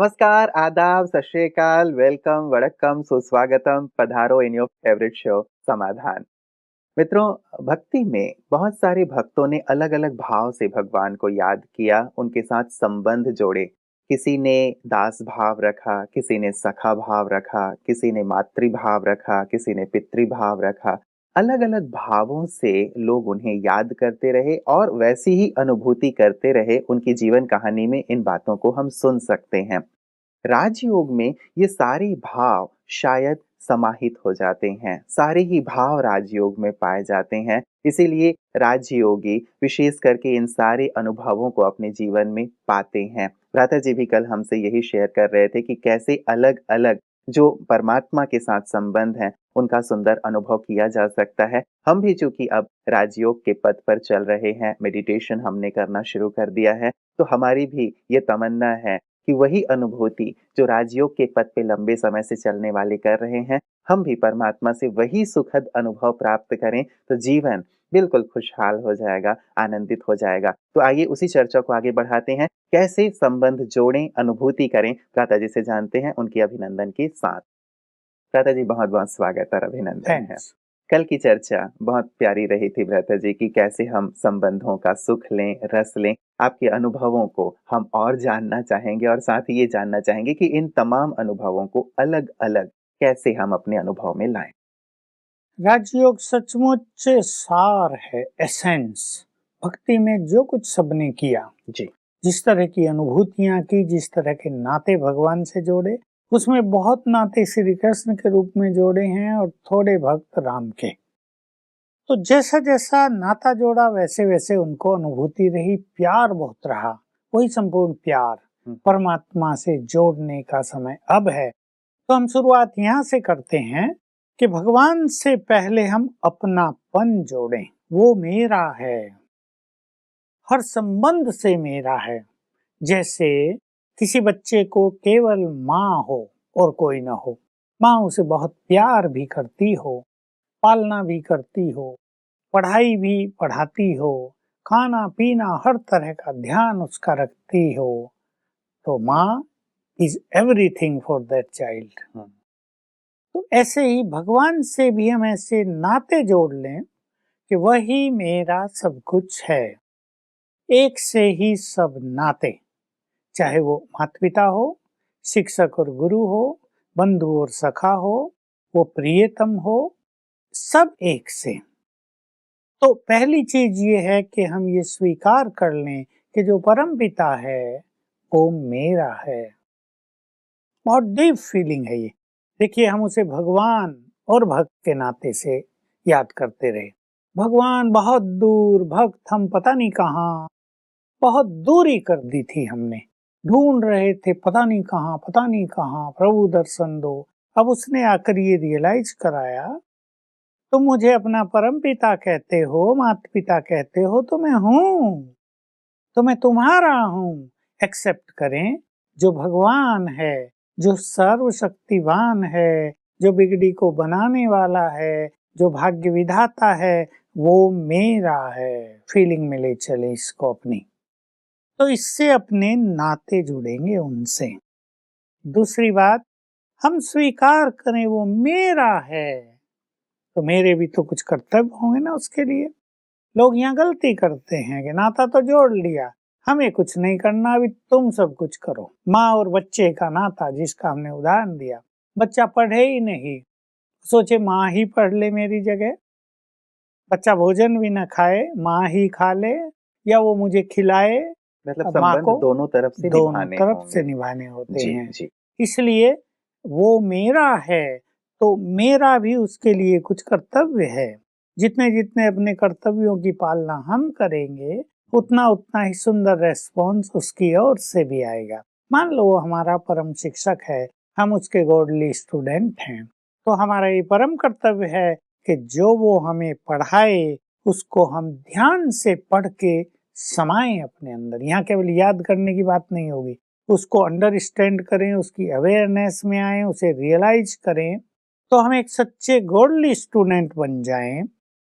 नमस्कार, आदाब, सत श्री अकाल, वेलकम, वड़क्कम, सुस्वागतम, पधारो इन योर फेवरेट शो समाधान। मित्रों, भक्ति में बहुत सारे भक्तों ने अलग-अलग भाव से भगवान को याद किया, उनके साथ संबंध जोड़े। किसी ने दास भाव रखा, किसी ने सखा भाव रखा, किसी ने मातृ भाव रखा, किसी ने पितृ भाव रखा। अलग-अलग भावों से लोग उन्हें याद करते रहे और वैसी ही अनुभूति करते रहे। उनकी जीवन कहानी में इन बातों को हम सुन सकते हैं। राजयोग में ये सारे भाव शायद समाहित हो जाते हैं, सारे ही भाव राजयोग में पाए जाते हैं। इसीलिए राजयोगी विशेष करके इन सारे अनुभवों को अपने जीवन में पाते हैं। भ्राता जी भी कल हमसे यही शेयर कर रहे थे कि कैसे अलग-अलग जो परमात्मा के साथ संबंध है, उनका सुंदर अनुभव किया जा सकता है। हम भी चूंकि अब राजयोग के पद पर चल रहे हैं, मेडिटेशन हमने करना शुरू कर दिया है, तो हमारी भी ये तमन्ना है कि वही अनुभूति जो राजयोग के पथ पे लंबे समय से चलने वाले कर रहे हैं, हम भी परमात्मा से वही सुखद अनुभव प्राप्त करें, तो जीवन बिल्कुल खुशहाल हो जाएगा, आनंदित हो जाएगा। तो आइए उसी चर्चा को आगे बढ़ाते हैं, कैसे संबंध जोड़ें, अनुभूति करें, भ्राता जी से जानते हैं उनकी अभिनंदन के साथ। भ्राता जी बहुत-बहुत स्वागत और अभिनंदन है। थैंक्स। कल की चर्चा बहुत प्यारी रही थी भ्राता जी की कैसे हम संबंधों का सुख लें, रस लें। आपके अनुभवों को हम और जानना चाहेंगे और साथ ही ये जानना चाहेंगे कि इन तमाम अनुभवों को अलग-अलग कैसे हम अपने अनुभव में लाएँ? राजयोग सचमुच सार है, एसेंस। भक्ति में जो कुछ सबने किया, जी, जिस तरह की अनुभूतियां की, जिस तरह के नाते भगवान से जोड़े, उसमें बहुत नाते श्री कृष्ण के रूप में जोड़े हैं और थोड़े भक्त राम के। तो जैसा जैसा नाता जोड़ा वैसे वैसे उनको अनुभूति रही, प्यार बहुत रहा। वही संपूर्ण प्यार हुँ, परमात्मा से जोड़ने का समय अब है। तो हम शुरुआत यहाँ से करते हैं कि भगवान से पहले हम अपनापन जोड़ें। वो मेरा है, हर संबंध से मेरा है। जैसे किसी बच्चे को केवल माँ हो और कोई ना हो, माँ उसे बहुत प्यार भी करती हो, पालना भी करती हो, पढ़ाई भी पढ़ाती हो, खाना पीना हर तरह का ध्यान उसका रखती हो, तो माँ is everything for that child. हुँ, तो ऐसे ही भगवान से भी हम ऐसे नाते जोड़ लें कि वही मेरा सब कुछ है। एक से ही सब नाते, चाहे वो माता पिता हो, शिक्षक और गुरु हो, बंधु और सखा हो, वो प्रियतम हो, सब एक से। तो पहली चीज ये है कि हम ये स्वीकार कर लें कि जो परम पिता है वो मेरा है। बहुत डीप फीलिंग है ये। देखिए, हम उसे भगवान और भक्त के नाते से याद करते रहे। भगवान बहुत दूर, भक्त हम पता नहीं कहाँ, बहुत दूरी कर दी थी हमने। ढूंढ रहे थे पता नहीं कहाँ, पता नहीं कहाँ, प्रभु दर्शन दो। अब उसने आकर ये रियलाइज कराया, तुम मुझे अपना परम पिता कहते हो, माता पिता कहते हो, तो मैं हूँ, तो मैं तुम्हारा हूँ। एक्सेप्ट करें, जो भगवान है, जो सर्वशक्तिवान है, जो बिगड़ी को बनाने वाला है, जो भाग्य विधाता है, वो मेरा है। फीलिंग में ले चले इसको अपनी। तो इससे अपने नाते जुड़ेंगे उनसे। दूसरी बात, हम स्वीकार करें वो मेरा है, तो मेरे भी तो कुछ कर्तव्य होंगे ना उसके लिए। लोग यहाँ गलती करते हैं कि नाता तो जोड़ लिया, हमें कुछ नहीं करना, अभी तुम सब कुछ करो। माँ और बच्चे का नाता जिसका हमने उदाहरण दिया, बच्चा पढ़े ही नहीं, सोचे माँ ही पढ़ ले मेरी जगह। बच्चा भोजन भी न खाए, माँ ही खा ले, या वो मुझे खिलाए। मतलब अब माँ संबंध को दोनों तरफ से दोनों निभाने तरफ से होंगे। निभाने होते जी, हैं। जी, इसलिए वो मेरा है, तो मेरा भी उसके लिए कुछ कर्तव्य है। जितने जितने अपने कर्तव्यों की पालना हम करेंगे, उतना उतना ही सुंदर रेस्पॉन्स उसकी ओर से भी आएगा। मान लो वो हमारा परम शिक्षक है, हम उसके गॉडली स्टूडेंट हैं, तो हमारा ये परम कर्तव्य है कि जो वो हमें पढ़ाए उसको हम ध्यान से पढ़ के समाएं अपने अंदर। यहाँ केवल याद करने की बात नहीं होगी, उसको अंडरस्टैंड करें, उसकी अवेयरनेस में आए, उसे रियलाइज करें, तो हम एक सच्चे गॉडली स्टूडेंट बन जाएं।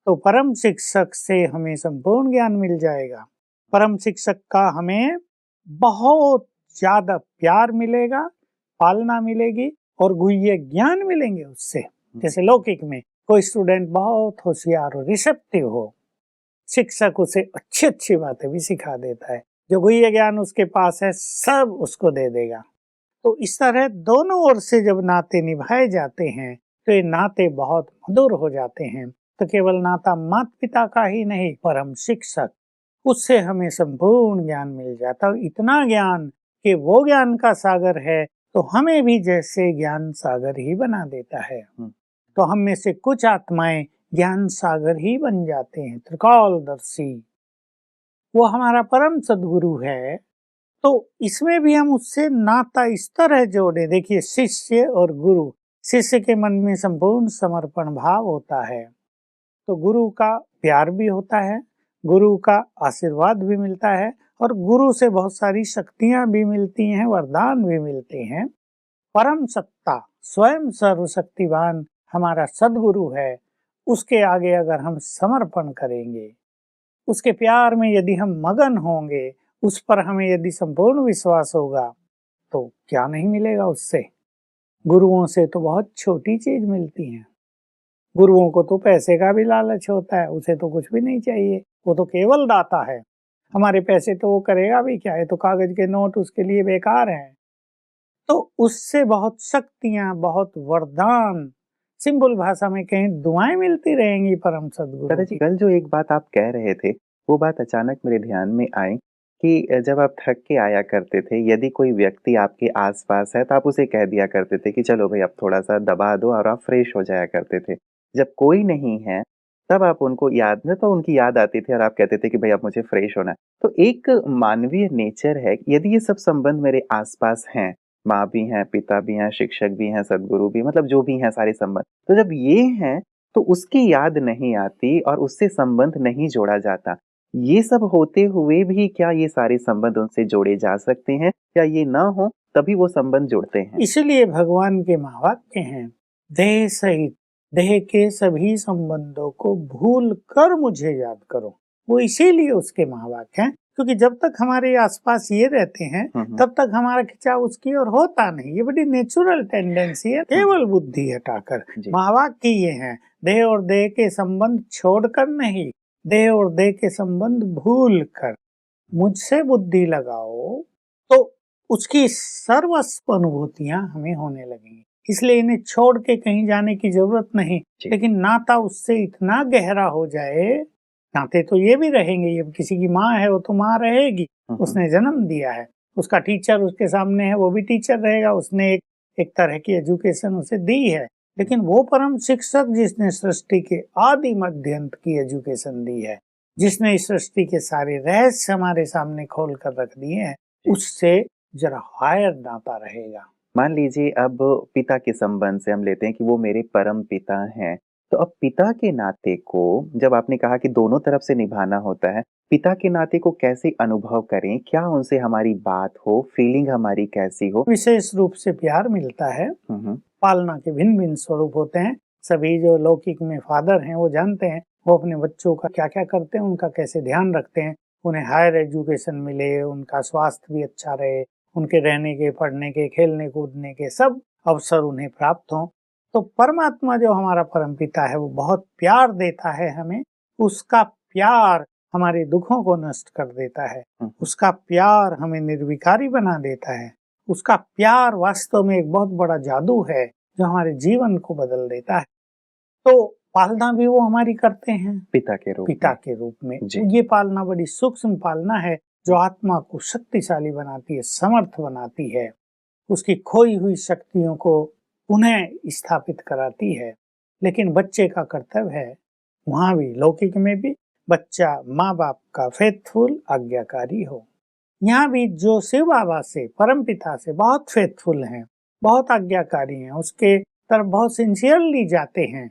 तो परम शिक्षक से हमें संपूर्ण ज्ञान मिल जाएगा। परम शिक्षक का हमें बहुत ज्यादा प्यार मिलेगा, पालना मिलेगी और गुह्य ज्ञान मिलेंगे उससे। जैसे लौकिक में कोई स्टूडेंट बहुत होशियार हो, रिसेप्टिव हो, शिक्षक उसे अच्छी अच्छी बातें भी सिखा देता है, जो गुह्य ज्ञान उसके पास है सब उसको दे देगा। तो इस तरह दोनों ओर से जब नाते निभाए जाते हैं तो ये नाते बहुत मधुर हो जाते हैं। तो केवल नाता माता पिता का ही नहीं, परम शिक्षक, उससे हमें संपूर्ण ज्ञान मिल जाता है, और इतना ज्ञान कि वो ज्ञान का सागर है तो हमें भी जैसे ज्ञान सागर ही बना देता है। तो हम में से कुछ आत्माएं ज्ञान सागर ही बन जाते हैं, त्रिकालदर्शी। वो हमारा परम सदगुरु है। तो इसमें भी हम उससे नाता इस तरह जोड़े, देखिए शिष्य और गुरु, शिष्य के मन में संपूर्ण समर्पण भाव होता है, तो गुरु का प्यार भी होता है, गुरु का आशीर्वाद भी मिलता है, और गुरु से बहुत सारी शक्तियां भी मिलती हैं, वरदान भी मिलते हैं। परम सत्ता स्वयं सर्वशक्तिवान हमारा सदगुरु है, उसके आगे अगर हम समर्पण करेंगे, उसके प्यार में यदि हम मगन होंगे, उस पर हमें यदि संपूर्ण विश्वास होगा, तो क्या नहीं मिलेगा उससे। गुरुओं से तो बहुत छोटी चीज मिलती है। गुरुओं को तो पैसे का भी लालच होता है, उसे तो कुछ भी नहीं चाहिए, वो तो केवल दाता है। हमारे पैसे तो वो करेगा भी क्या, है तो कागज के नोट उसके लिए बेकार हैं। तो उससे बहुत शक्तियां, बहुत वरदान, सिंपल भाषा में कहें दुआएं मिलती रहेंगी परम सदगुरु दादाजी, की। कल जो एक बात आप कह रहे थे, वो बात अचानक मेरे ध्यान में आई कि जब आप थक के आया करते थे, यदि कोई व्यक्ति आपके आस-पास है, तो आप उसे कह दिया करते थे कि चलो भई अब थोड़ा-सा दबा दो और आप फ्रेश हो जाया करते थे। जब कोई नहीं है, तब आप उनको याद में तो उनकी याद आती थी और आप कहते थे कि भई अब मुझे फ्रेश होना है। तो एक मानवीय नेचर है, यदि ये सब संबंध मेरे आस-पास हैं, माँ भी हैं, पिता भी हैं, शिक्षक भी हैं, सद्गुरु भी, मतलब जो भी हैं सारे संबंध, तो जब ये हैं तो उसकी याद नहीं आती और उससे संबंध नहीं जोड़ा जाता। ये सब होते हुए भी क्या ये सारे संबंध उनसे जोड़े जा सकते हैं? या ये ना हो तभी वो संबंध जुड़ते हैं? इसलिए भगवान के महावाक्य हैं, देह सहित देह के सभी संबंधों को भूल कर मुझे याद करो। वो इसीलिए उसके महावाक्य हैं, क्योंकि जब तक हमारे आसपास ये रहते हैं तब तक हमारा खिंचाव उसकी ओर होता नहीं। ये बड़ी नेचुरल टेंडेंसी है, केवल बुद्धि हटाकर। जी। महावाक्य ये हैं, देह और देह के संबंध छोड़कर नहीं, देह और देह के संबंध भूल कर मुझसे बुद्धि लगाओ, तो उसकी सर्वस्व अनुभूतियां हमें होने लगेंगी। इसलिए इन्हें छोड़ के कहीं जाने की जरूरत नहीं, लेकिन नाता उससे इतना गहरा हो जाए, नाते तो ये भी रहेंगे, ये किसी की माँ है वो तो माँ रहेगी, उसने जन्म दिया है, उसका टीचर उसके सामने है वो भी टीचर रहेगा, उसने एक तरह की एजुकेशन उसे दी है। लेकिन वो परम शिक्षक जिसने सृष्टि के आदि मध्य अंत की एजुकेशन दी है, जिसने इस सृष्टि के सारे रहस्य हमारे सामने खोल कर रख दिए हैं, उससे जरा हायर नाता रहेगा। मान लीजिए अब पिता के संबंध से हम लेते हैं कि वो मेरे परम पिता हैं। तो अब पिता के नाते को जब आपने कहा कि दोनों तरफ से निभाना होता है, पिता के नाते को कैसे अनुभव करें? क्या उनसे हमारी बात हो, फीलिंग हमारी कैसी हो? विशेष रूप से प्यार मिलता है। पालना के भिन्न भिन्न स्वरूप होते हैं। सभी जो लौकिक में फादर हैं वो जानते हैं वो अपने बच्चों का क्या क्या करते हैं, उनका कैसे ध्यान रखते हैं, उन्हें हायर एजुकेशन मिले, उनका स्वास्थ्य भी अच्छा रहे, उनके रहने के, पढ़ने के, खेलने कूदने के सब अवसर उन्हें प्राप्त हों। तो परमात्मा जो हमारा परमपिता है वो बहुत प्यार देता है हमें। उसका प्यार हमारे दुखों को नष्ट कर देता है, उसका प्यार हमें निर्विकारी बना देता है, उसका प्यार वास्तव में एक बहुत बड़ा जादू है जो हमारे जीवन को बदल देता है। तो पालना भी वो हमारी करते हैं पिता के रूप में। ये पालना बड़ी सूक्ष्म पालना है जो आत्मा को शक्तिशाली बनाती है, समर्थ बनाती है, उसकी खोई हुई शक्तियों को पुनः स्थापित कराती है। लेकिन बच्चे का कर्तव्य है, वहां भी लौकिक में भी, बच्चा माँ बाप का फेथफुल आज्ञाकारी हो। यहाँ भी जो शिव बाबा से, परम पिता से बहुत फेथफुल हैं, बहुत आज्ञाकारी हैं, उसके तरफ बहुत सिंसियरली जाते हैं,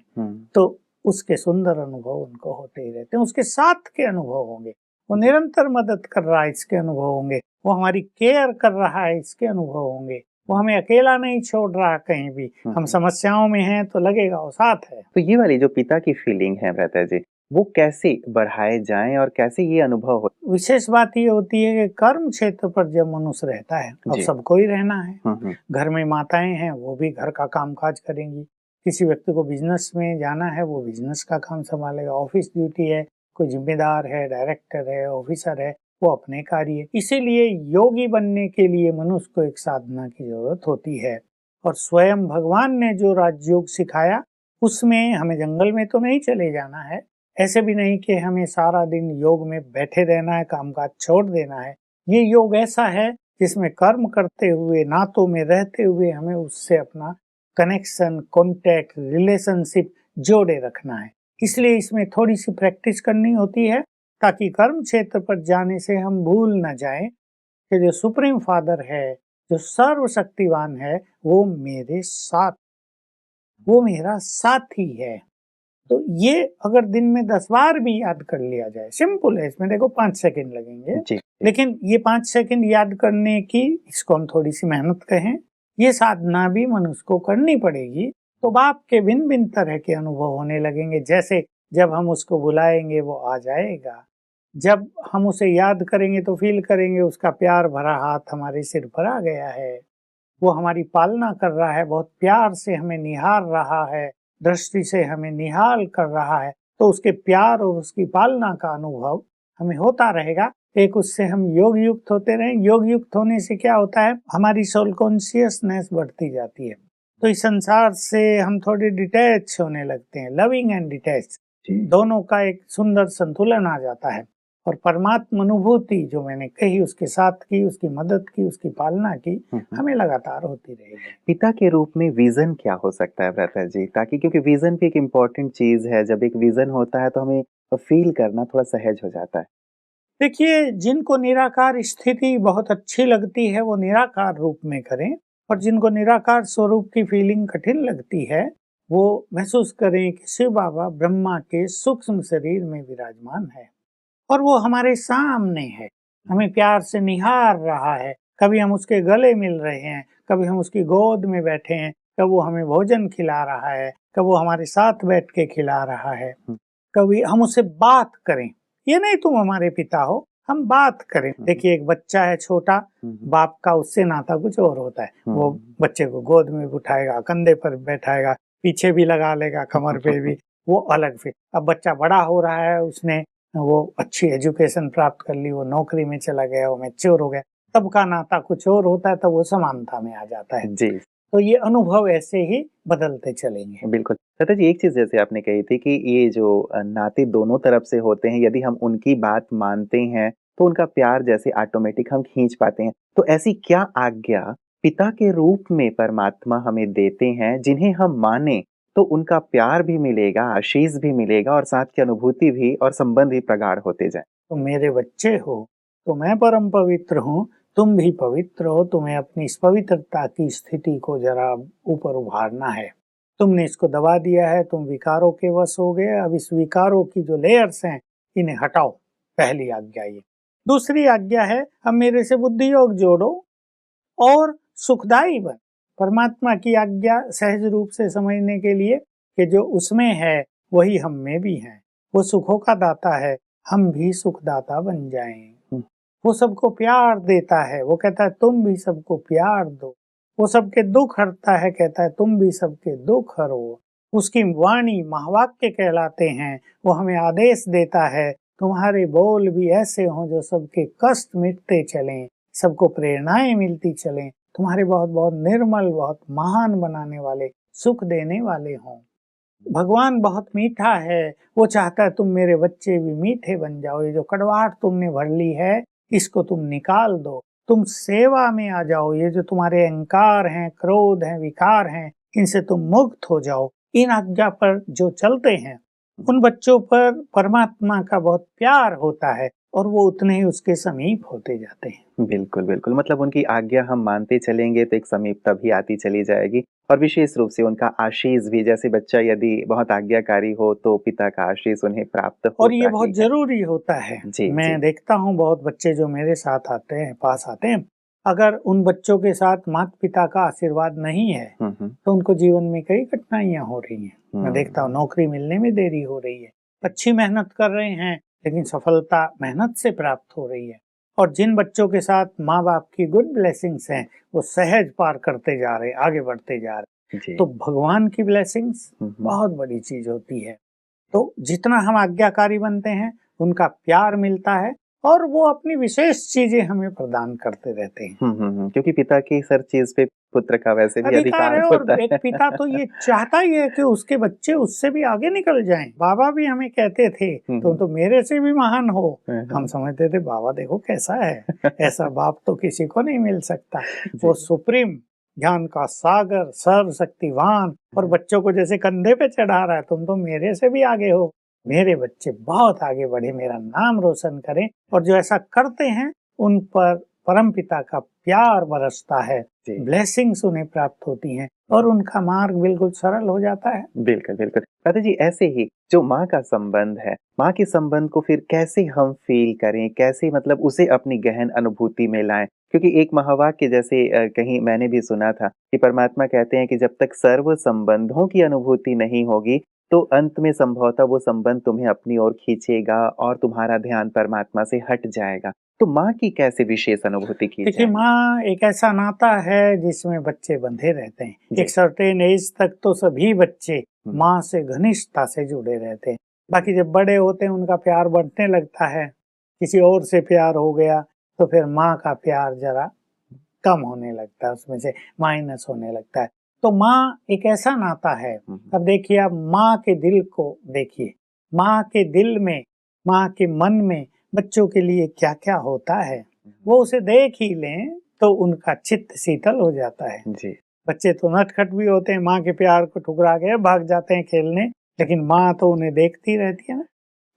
तो उसके सुंदर अनुभव उनको होते ही रहते हैं। उसके साथ के अनुभव होंगे, वो निरंतर मदद कर रहा है इसके अनुभव होंगे, वो हमारी केयर कर रहा है इसके अनुभव होंगे, वो हमें अकेला नहीं छोड़ रहा कहीं भी। हम समस्याओं में हैं तो लगेगा वो साथ है। तो ये वाली जो पिता की फीलिंग है भ्राता जी, वो कैसे बढ़ाए जाएं और कैसे ये अनुभव हो? विशेष बात ये होती है कि कर्म क्षेत्र पर जब मनुष्य रहता है, अब जी। सबको ही रहना है। हम्म। घर में माताएं हैं, वो भी घर का कामकाज करेंगी। किसी व्यक्ति को बिजनेस में जाना है, वो बिजनेस का काम संभालेगा। ऑफिस ड्यूटी है, कोई जिम्मेदार है, डायरेक्टर है, ऑफिसर है, वो अपने कार्य। इसीलिए योगी बनने के लिए मनुष्य को एक साधना की जरूरत होती है। और स्वयं भगवान ने जो राजयोग सिखाया, उसमें हमें जंगल में तो नहीं चले जाना है, ऐसे भी नहीं कि हमें सारा दिन योग में बैठे रहना है, कामकाज छोड़ देना है। ये योग ऐसा है जिसमें कर्म करते हुए, नातों में रहते हुए हमें उससे अपना कनेक्शन, कॉन्टैक्ट, रिलेशनशिप जोड़े रखना है। इसलिए इसमें थोड़ी सी प्रैक्टिस करनी होती है, ताकि कर्म क्षेत्र पर जाने से हम भूल न जाएं कि जो सुप्रीम फादर है, जो सर्वशक्तिवान है, वो मेरे साथ, वो मेरा साथी है। तो ये अगर दिन में 10 बार भी याद कर लिया जाए, सिंपल है, इसमें देखो 5 सेकंड लगेंगे, जी। लेकिन ये 5 सेकंड याद करने की, इसको हम थोड़ी सी मेहनत कहें, ये साधना भी मनुष्य को करनी पड़ेगी। तो बाप के भिन्न भिन्न तरह के अनुभव होने लगेंगे। जैसे जब हम उसको बुलाएंगे वो आ जाएगा, जब हम उसे याद करेंगे तो फील करेंगे उसका प्यार भरा हाथ हमारे सिर पर आ गया है, वो हमारी पालना कर रहा है, बहुत प्यार से हमें निहार रहा है, दृष्टि से हमें निहाल कर रहा है। तो उसके प्यार और उसकी पालना का अनुभव हमें होता रहेगा। एक उससे हम योग युक्त होते रहें। योग युक्त होने से क्या होता है, हमारी सोल कॉन्शियसनेस बढ़ती जाती है। तो इस संसार से हम थोड़े डिटैच होने लगते हैं, लविंग एंड डिटैच, दोनों का एक सुंदर संतुलन आ जाता है। और परमात्मा अनुभूति जो मैंने कही, उसके साथ की, उसकी मदद की, उसकी पालना की, हमें लगातार होती रहेगी। पिता के रूप में विजन क्या हो सकता है ब्रदर जी? ताकि क्योंकि विजन भी एक इम्पोर्टेंट चीज है, जब एक विजन होता है तो हमें फील करना थोड़ा सहज हो जाता है। देखिए, जिनको निराकार स्थिति बहुत अच्छी लगती है वो निराकार रूप में करें, और जिनको निराकार स्वरूप की फीलिंग कठिन लगती है वो महसूस करें कि शिव बाबा ब्रह्मा के सूक्ष्म शरीर में विराजमान है और वो हमारे सामने है, हमें प्यार से निहार रहा है। कभी हम उसके गले मिल रहे हैं, कभी हम उसकी गोद में बैठे हैं, कभी वो हमें भोजन खिला रहा है, कभी वो हमारे साथ बैठ के खिला रहा है, कभी हम उससे बात करें। ये नहीं तुम हमारे पिता हो, हम बात करें। देखिए, एक बच्चा है छोटा, बाप का उससे नाता कुछ और होता है। वो बच्चे को गोद में उठाएगा, कंधे पर बैठाएगा, पीछे भी लगा लेगा, कमर पे भी, वो अलग। फिर अब बच्चा बड़ा हो रहा है, उसने वो अच्छी एजुकेशन प्राप्त कर ली, वो नौकरी में चला गया, वो मैच्योर हो गया, तब का नाता कुछ और होता है, तब वो समानता में आ जाता है। जी। तो ये अनुभव ऐसे ही बदलते चलेंगे। बिल्कुल। दादा जी, एक चीज़ जैसे आपने कही थी कि ये जो नाते दोनों तरफ से होते हैं, यदि हम उनकी बात मानते हैं, तो उनका प्यार जैसे ऑटोमेटिक हम खींच पाते हैं। तो ऐसी क्या आज्ञा पिता के रूप में परमात्मा हमें देते हैं, जिन्हें हम मानें, तो उनका प्यार भी मिलेगा, आशीष भी मिलेगा और साथ की अनुभूति भी और संबंध भी प्रगाढ़ होते जाएँ? तो मेरे बच्चे हो, तो मैं परम पवित्र हूँ, तुम भी पवित्र हो, तुम्हें अपनी इस पवित्रता की स्थिति को जरा ऊपर उभारना है। तुमने इसको दबा दिया है, तुम विकारों के वश हो गए, अब इस विकारों की जो लेयर्स हैं, इन्हें हटाओ। पहली आज्ञा ये। दूसरी आज्ञा है, अब मेरे से बुद्धि योग जोड़ो और सुखदायी बन। परमात्मा की आज्ञा सहज रूप से समझने के लिए कि जो उसमें है वही हम में भी है, वो सुखों का दाता है, हम भी सुखदाता बन जाएं। वो सबको प्यार देता है, वो कहता है तुम भी सबको प्यार दो। वो सबके दुख हरता है, कहता है तुम भी सबके दुख हरो। उसकी वाणी महावाक्य कहलाते हैं, वो हमें आदेश देता है तुम्हारे बोल भी ऐसे हों जो सबके कष्ट मिटते चलें, सबको प्रेरणाएं मिलती चलें, तुम्हारे बहुत बहुत निर्मल, बहुत महान बनाने वाले, सुख देने वाले हों। भगवान बहुत मीठा है, वो चाहता है तुम मेरे बच्चे भी मीठे बन जाओ। ये जो कड़वाहट तुमने भर ली है, इसको तुम निकाल दो, तुम सेवा में आ जाओ। ये जो तुम्हारे अहंकार हैं, क्रोध हैं, विकार हैं, इनसे तुम मुक्त हो जाओ। इन आज्ञा पर जो चलते हैं, उन बच्चों पर परमात्मा का बहुत प्यार होता है और वो उतने ही उसके समीप होते जाते हैं। बिल्कुल, बिल्कुल। मतलब उनकी आज्ञा हम मानते चलेंगे तो एक समीपता भी आती चली जाएगी और विशेष रूप से उनका आशीष भी, जैसे बच्चा यदि बहुत आज्ञाकारी हो तो पिता का आशीष उन्हें प्राप्त और ये होता बहुत ही है। जरूरी होता है। जी, मैं जी। देखता हूँ बहुत बच्चे जो मेरे साथ आते हैं, पास आते हैं, अगर उन बच्चों के साथ माता पिता का आशीर्वाद नहीं है तो उनको जीवन में कई कठिनाइयां हो रही हैं। मैं देखता हूँ नौकरी मिलने में देरी हो रही है, अच्छी मेहनत कर रहे हैं, लेकिन सफलता मेहनत से प्राप्त हो रही है। और जिन बच्चों के साथ माँ बाप की गुड ब्लेसिंग्स हैं, वो सहज पार करते जा रहे, आगे बढ़ते जा रहे। जी। तो भगवान की ब्लेसिंग्स बहुत बड़ी चीज होती है। तो जितना हम आज्ञाकारी बनते हैं, उनका प्यार मिलता है और वो अपनी विशेष चीजें हमें प्रदान करते रहते हैं। क्योंकि पिता की हर चीज पे पुत्र का वैसे भी अधिकार अधिकार है, होता और एक है। पिता तो ये चाहता ही है कि उसके बच्चे उससे भी आगे निकल जाएं। बाबा भी हमें कहते थे, तुम तो मेरे से भी महान हो। हम समझते थे बाबा देखो कैसा है, ऐसा बाप तो किसी को नहीं मिल सकता। वो सुप्रीम, ज्ञान का सागर, सर्वशक्तिवान, और बच्चों को जैसे कंधे पे चढ़ा रहा है, तुम तो मेरे से भी आगे हो। मेरे बच्चे बहुत आगे बढ़े, मेरा नाम रोशन करें। और जो ऐसा करते हैं, उन पर परम पिता का प्यार बरसता है, ब्लेसिंग्स उन्हें प्राप्त होती हैं और उनका मार्ग बिल्कुल सरल हो जाता है। बिल्कुल बिल्कुल दादा जी, ऐसे ही जो माँ का संबंध है, माँ के संबंध को फिर कैसे हम फील करें, कैसे मतलब उसे अपनी गहन अनुभूति में लाएं? क्योंकि एक महावाक्य जैसे कहीं मैंने भी सुना था कि परमात्मा कहते हैं कि जब तक सर्व संबंधों की अनुभूति नहीं होगी, तो अंत में संभवतः वो संबंध तुम्हें अपनी ओर खींचेगा और तुम्हारा ध्यान परमात्मा से हट जाएगा। तो माँ की कैसे विशेष अनुभूति की देखिए, जाए? माँ एक ऐसा नाता है जिसमें बच्चे बंधे रहते हैं। एक सर्टेन एज तक तो सभी बच्चे माँ से घनिष्ठता से जुड़े रहते हैं। बाकी जब बड़े होते हैं, उनका प्यार बढ़ने लगता है, किसी और से प्यार हो गया, तो फिर माँ का प्यार जरा कम होने लगता है, उसमें से माइनस होने लगता है। तो माँ एक ऐसा नाता है। अब देखिए, आप माँ के दिल को देखिए, माँ के दिल में, माँ के मन में बच्चों के लिए क्या क्या होता है, वो उसे देख ही लें तो उनका चित्त शीतल हो जाता है। जी। बच्चे तो नटखट भी होते हैं, माँ के प्यार को ठुकरा के भाग जाते हैं खेलने, लेकिन माँ तो उन्हें देखती रहती है ना।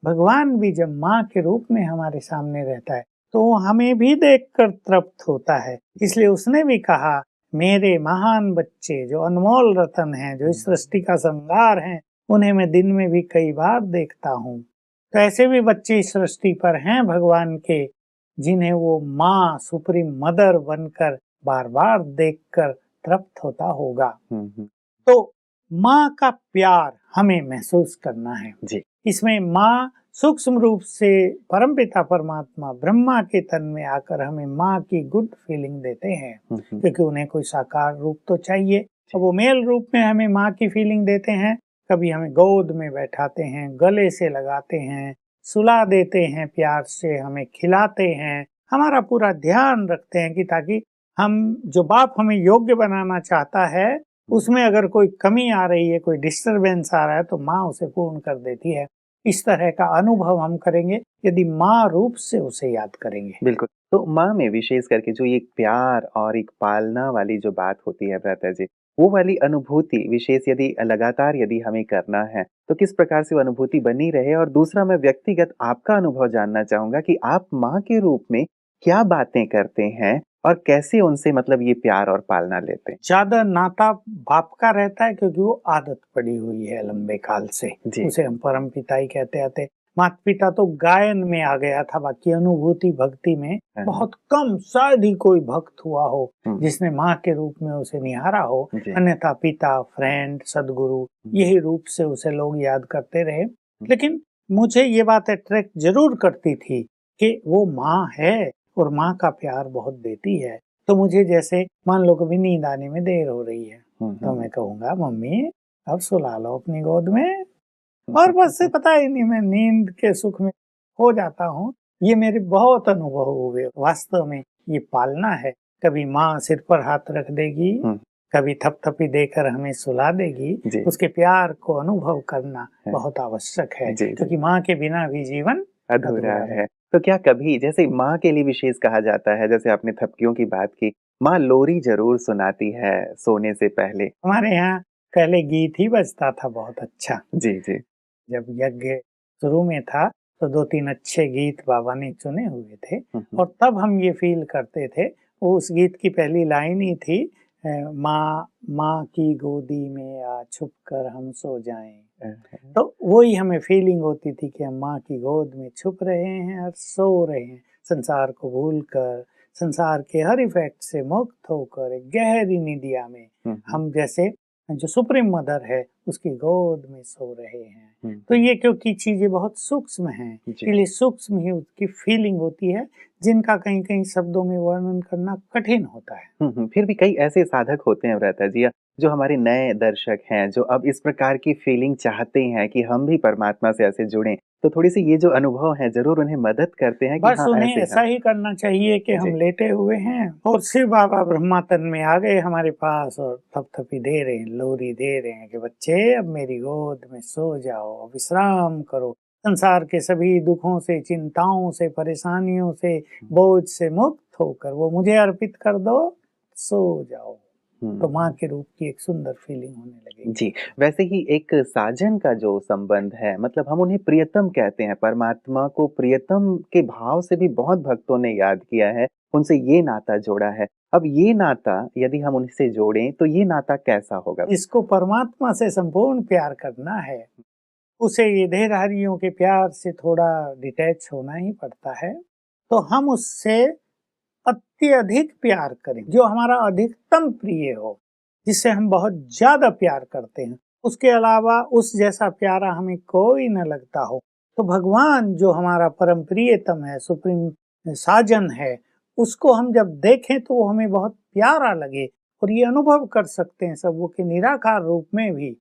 भगवान भी जब माँ के रूप में हमारे सामने रहता है, तो वो हमें भी देखकर तृप्त होता है। इसलिए उसने भी कहा, मेरे महान बच्चे जो अनमोल रतन हैं, जो इस सृष्टि का श्रृंगार हैं, उन्हें मैं दिन में भी कई बार देखता हूँ। तो ऐसे भी बच्चे इस सृष्टि पर हैं भगवान के, जिन्हें वो माँ सुप्रीम मदर बनकर बार बार देखकर तृप्त होता होगा। तो माँ का प्यार हमें महसूस करना है जी। इसमें माँ सूक्ष्म रूप से परमपिता परमात्मा ब्रह्मा के तन में आकर हमें माँ की गुड फीलिंग देते हैं, क्योंकि उन्हें कोई साकार रूप तो चाहिए। अब वो मेल रूप में हमें माँ की फीलिंग देते हैं। कभी हमें गोद में बैठाते हैं, गले से लगाते हैं, सुला देते हैं, प्यार से हमें खिलाते हैं, हमारा पूरा ध्यान रखते हैं कि ताकि हम, जो बाप हमें योग्य बनाना चाहता है, उसमें अगर कोई कमी आ रही है, कोई डिस्टरबेंस आ रहा है, तो माँ उसे पूर्ण कर देती है। इस तरह का अनुभव हम करेंगे यदि माँ रूप से उसे याद करेंगे। बिल्कुल। तो माँ में विशेष करके जो ये प्यार और एक पालना वाली जो बात होती है भ्राता जी, वो वाली अनुभूति विशेष यदि लगातार यदि हमें करना है, तो किस प्रकार से वो अनुभूति बनी रहे? और दूसरा, मैं व्यक्तिगत आपका अनुभव जानना चाहूँगा कि आप माँ के रूप में क्या बातें करते हैं और कैसे उनसे मतलब ये प्यार और पालना लेते हैं? ज्यादा नाता बाप का रहता है, क्योंकि वो आदत पड़ी हुई है लंबे काल से। उसे हम परम पिता ही कहते आते। माता पिता तो गायन में आ गया था, बाकी अनुभूति भक्ति में बहुत कम, शायद ही कोई भक्त हुआ हो जिसने माँ के रूप में उसे निहारा हो। अन्यथा पिता, फ्रेंड, सदगुरु, यही रूप से उसे लोग याद करते रहे। लेकिन मुझे ये बात अट्रैक्ट जरूर करती थी कि वो माँ है और माँ का प्यार बहुत देती है। तो मुझे जैसे मान लो कभी नींद आने में देर हो रही है, तो मैं कहूँगा मम्मी अब सुला लो अपनी गोद में, और बस से पता ही नहीं मैं नींद के सुख में हो जाता हूँ। ये मेरे बहुत अनुभव हुए। वास्तव में ये पालना है। कभी माँ सिर पर हाथ रख देगी, कभी थपथपी देकर हमें सुला देगी। उसके प्यार को अनुभव करना बहुत आवश्यक है, क्योंकि माँ के बिना भी जीवन अधूरा है। तो क्या कभी जैसे माँ के लिए विशेष कहा जाता है, जैसे आपने थपकियों की बात की, माँ लोरी जरूर सुनाती है सोने से पहले? हमारे यहाँ पहले गीत ही बजता था बहुत अच्छा। जी जी। जब यज्ञ शुरू में था तो 2-3 अच्छे गीत बाबा ने चुने हुए थे, और तब हम ये फील करते थे। वो उस गीत की पहली लाइन ही थी, माँ माँ की गोदी में आ छुप कर हम सो जाएं। तो वही हमें फीलिंग होती थी कि हम माँ की गोद में छुप रहे हैं और सो रहे हैं, संसार को भूलकर, संसार के हर इफेक्ट से मुक्त होकर एक गहरी निदिया में। हम जैसे जो सुप्रीम मदर है उसकी गोद में सो रहे हैं। तो हम्म, ये क्योंकि चीजें बहुत सूक्ष्म हैं, जी। इसलिए सूक्ष्म ही उसकी फीलिंग होती है, जिनका कहीं कहीं शब्दों में वर्णन करना कठिन होता है। फिर भी कई ऐसे साधक होते हैं व्रता जी, जो हमारे नए दर्शक हैं, जो अब इस प्रकार की फीलिंग चाहते हैं कि हम भी परमात्मा से ऐसे जुड़ें, तो थोड़ी-सी ये जो अनुभव है ज़रूर उन्हें मदद करते हैं कि बस हाँ, उन्हें ऐसे ऐसा हम ही करना चाहिए कि जी। हम लेटे हुए हैं और शिव बाबा ब्रह्मा तन में आ गए हमारे पास और थपथपी दे रहे हैं, लोरी दे रहे हैं कि बच्चे अब मेरी गोद में सो जाओ, अब विश्राम करो, संसार के सभी दुखों से, चिंताओं से, परेशानियों से, हुँ, बोझ से मुक्त होकर वो मुझे अर्पित कर दो, सो जाओ। तो माँ हुँ। के रूप की एक सुंदर फीलिंग होने लगेगी। जी, वैसे ही एक साजन का जो संबंध है, मतलब हम उन्हें प्रियतम कहते हैं, परमात्मा को प्रियतम के भाव से भी बहुत भक्तों ने याद किया है, उनसे ये नाता जोड़ा है। अब ये नाता यदि हम उनसे जोड़ें, तो ये नाता कैसा होगा? जिसको परमात्मा से संपूर्ण प्यार करना है, उसे ये देहधारियों के प्यार से थोड़ा डिटैच होना ही पड़ता है। तो हम उससे अत्यधिक प्यार करें, जो हमारा अधिकतम प्रिय हो, जिससे हम बहुत ज्यादा प्यार करते हैं, उसके अलावा उस जैसा प्यारा हमें कोई न लगता हो। तो भगवान जो हमारा परम प्रियतम है, सुप्रीम साजन है, उसको हम जब देखें तो वो हमें बहुत प्यारा लगे और ये अनुभव कर सकते हैं सब वो कि निराकार रूप में भी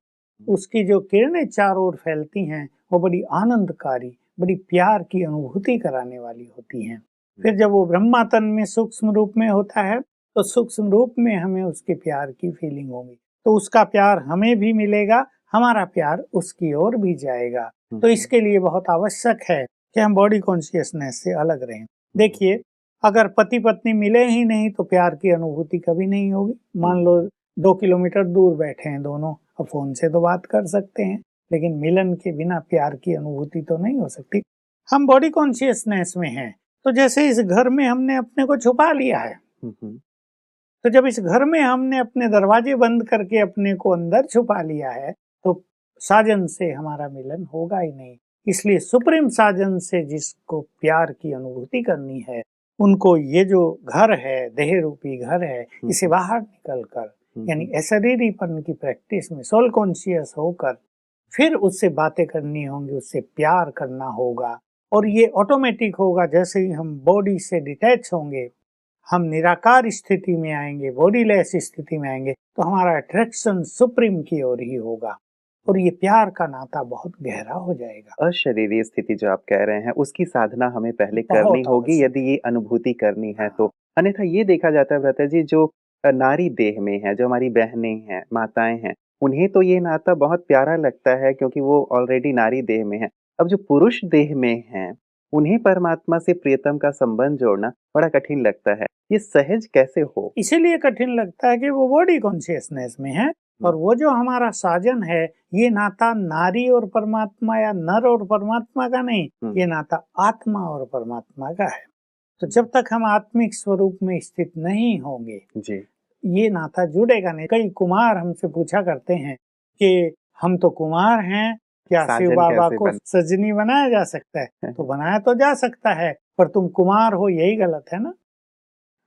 उसकी जो किरणें चारों ओर फैलती हैं, वो बड़ी आनंदकारी, बड़ी प्यार की अनुभूति कराने वाली होती हैं। फिर जब वो ब्रह्मा तन में सूक्ष्म रूप में होता है, तो सूक्ष्म रूप में हमें उसके प्यार की फीलिंग होगी। तो उसका प्यार हमें भी मिलेगा, हमारा प्यार उसकी ओर भी जाएगा। हुँ, तो हुँ, इसके लिए बहुत आवश्यक है कि हम बॉडी कॉन्शियसनेस से अलग रहें। हुँ, देखिए, अगर पति पत्नी मिले ही नहीं तो प्यार की अनुभूति कभी नहीं होगी। मान लो 2 किलोमीटर दूर बैठे हैं दोनों, अब फोन से तो बात कर सकते हैं, लेकिन मिलन के बिना प्यार की अनुभूति तो नहीं हो सकती। हम बॉडी कॉन्शियसनेस में हैं, तो जैसे इस घर में हमने अपने को छुपा लिया है, हुँ, हुँ, तो जब इस घर में हमने अपने दरवाजे बंद करके अपने को अंदर छुपा लिया है, तो साजन से हमारा मिलन होगा ही नहीं। इसलिए सुप्रीम साजन से जिसको प्यार की अनुभूति करनी है, उनको ये जो घर है, देह रूपी घर है, हुँ, इसे हुँ, बाहर निकल कर, हुँ, यानी हुँ, अशरीरीपन की प्रैक्टिस में सोल कॉन्शियस होकर फिर उससे बातें करनी होंगी, उससे प्यार करना होगा। और ये ऑटोमेटिक होगा, जैसे ही हम बॉडी से डिटैच होंगे, हम निराकार स्थिति में आएंगे, बॉडीलेस स्थिति में आएंगे, तो हमारा अट्रैक्शन सुप्रीम की ओर ही होगा और ये प्यार का नाता बहुत गहरा हो जाएगा। अशरीरी स्थिति जो आप कह रहे हैं, उसकी साधना हमें पहले करनी बहुत होगी आवश्यक यदि है। ये अनुभूति करनी है हाँ, तो। अन्यथा ये देखा जाता है भ्राता जी, जो नारी देह में है, जो हमारी बहनें हैं, माताएँ हैं, उन्हें तो ये नाता बहुत प्यारा लगता है क्योंकि वो ऑलरेडी नारी देह में हैं। अब जो पुरुष देह में हैं, उन्हें परमात्मा से प्रियतम का संबंध जोड़ना बड़ा कठिन लगता है। ये सहज कैसे हो? इसीलिए कठिन लगता है कि वो बॉडी कॉन्शियसनेस में है हुँ, और वो जो हमारा साजन है, ये नाता नारी और परमात्मा या नर और परमात्मा का नहीं, हुँ, ये नाता आत्मा और परमात्मा का है। तो जब तक हम आत्मिक स्वरूप में स्थित नहीं होंगे, जी, ये नाता जुड़ेगा नहीं। कई कुमार हमसे पूछा करते हैं कि हम तो कुमार हैं, क्या शिव साजन बाबा कैसे को बन सजनी बनाया जा सकता है? तो बनाया तो जा सकता है, पर तुम कुमार हो यही गलत है ना।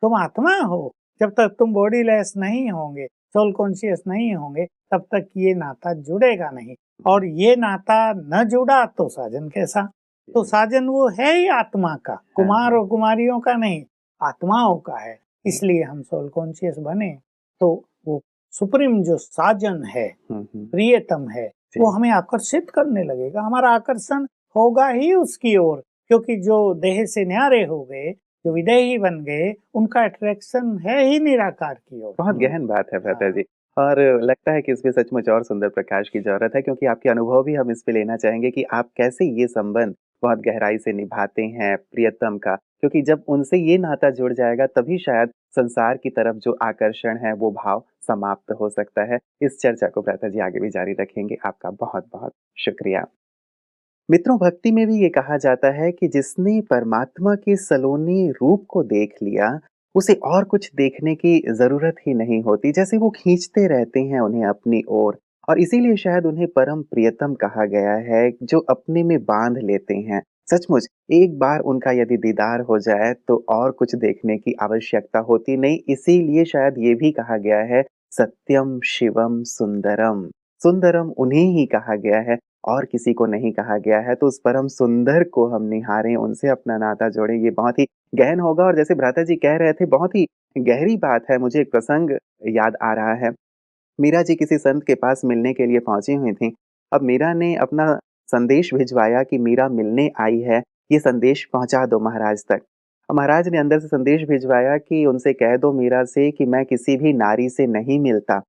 तुम आत्मा हो। जब तक तुम बॉडी लेस नहीं होंगे, सोल कॉन्शियस नहीं होंगे, तब तक ये नाता जुड़ेगा नहीं। और ये नाता न जुड़ा तो साजन कैसा? तो साजन वो है ही आत्मा का, हाँ, कुमार हाँ। और कुमारियों का नहीं, आत्माओं का है। हुँ, इसलिए हम सोल कॉन्शियस बने, तो वो सुप्रीम जो साजन है, हुँ, हुँ, प्रियतम है, वो जी। हमें आकर्षित करने लगेगा। हमारा आकर्षण होगा ही उसकी ओर, क्योंकि जो देह से न्यारे हो गए, जो विदेही बन गए, उनका अट्रैक्शन है ही निराकार की ओर। बहुत गहन बात है भ्राता हाँ, जी, और लगता है कि इसमें सचमुच और सुंदर प्रकाश की ज़रूरत है, क्योंकि आपके अनुभव भी हम इस पे लेना चाहेंगे कि आप कैसे ये संबंध बहुत गहराई से निभाते हैं प्रियतम का, क्योंकि जब उनसे ये नाता जुड़ जाएगा तभी शायद संसार की तरफ जो आकर्षण है वो भाव समाप्त हो सकता है। इस चर्चा को भ्राता जी आगे भी जारी रखेंगे। आपका बहुत-बहुत शुक्रिया। मित्रों, भक्ति में भी ये कहा जाता है कि जिसने परमात्मा के सलोने रूप को देख लिया, उसे और कुछ देखने की ज़रूरत ही नहीं होती। जैसे वो खींचते रहते हैं उन्हें अपनी ओर, और इसीलिए शायद उन्हें परम प्रियतम कहा गया है, जो अपने में बाँध लेते हैं। सचमुच, एक बार उनका यदि दीदार हो जाए, तो और कुछ देखने की आवश्यकता होती नहीं। इसीलिए शायद ये भी कहा गया है, सत्यम शिवम सुंदरम। सुंदरम उन्हें ही कहा गया है और किसी को नहीं कहा गया है, तो उस परम सुंदर को हम निहारें, उनसे अपना नाता जोड़ें, ये बहुत ही गहन होगा। और जैसे भ्राता जी कह रहे थे, बहुत ही गहरी बात है। मुझे एक प्रसंग याद आ रहा है। मीरा जी किसी संत के पास मिलने के लिए पहुँची हुई थीं। अब मीरा ने अपना संदेश भिजवाया कि मीरा मिलने आई है, ये संदेश पहुँचा दो महाराज तक। महाराज ने अंदर से संदेश भिजवाया कि उनसे कह दो मीरा से कि मैं किसी भी नारी से नहीं मिलता।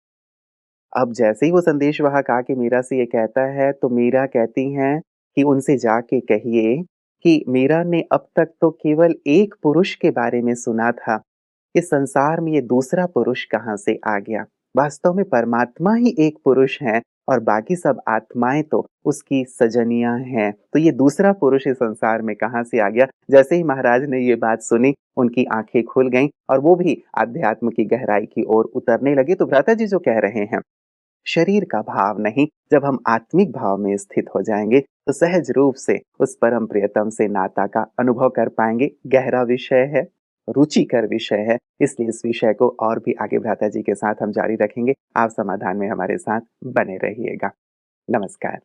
अब जैसे ही वो संदेश वहाँ का के मीरा से ये कहता है, तो मीरा कहती हैं कि उनसे जाके कहिए कि मीरा ने अब तक तो केवल एक पुरुष के बारे में सुना था। इस संसार में ये दूसरा पुरुष कहाँ से आ गया? वास्तव में परमात्मा ही एक पुरुष है और बाकी सब आत्माएँ तो उसकी सजनियाँ हैं। तो ये दूसरा पुरुष इस संसार में कहाँ से आ गया? जैसे ही महाराज ने ये बात सुनी, उनकी आँखें खुल गईं और वो भी आध्यात्म की गहराई की ओर उतरने लगे। तो भ्राता जी जो कह रहे हैं, शरीर का भाव नहीं, जब हम आत्मिक भाव में स्थित हो जाएँगे, तो सहज रूप से उस परम प्रियतम से नाता का अनुभव कर पाएँगे। गहरा विषय है, रुचिकर विषय है, इसलिए इस विषय को और भी आगे भ्राता जी के साथ हम जारी रखेंगे। आप समाधान में हमारे साथ बने रहिएगा। नमस्कार।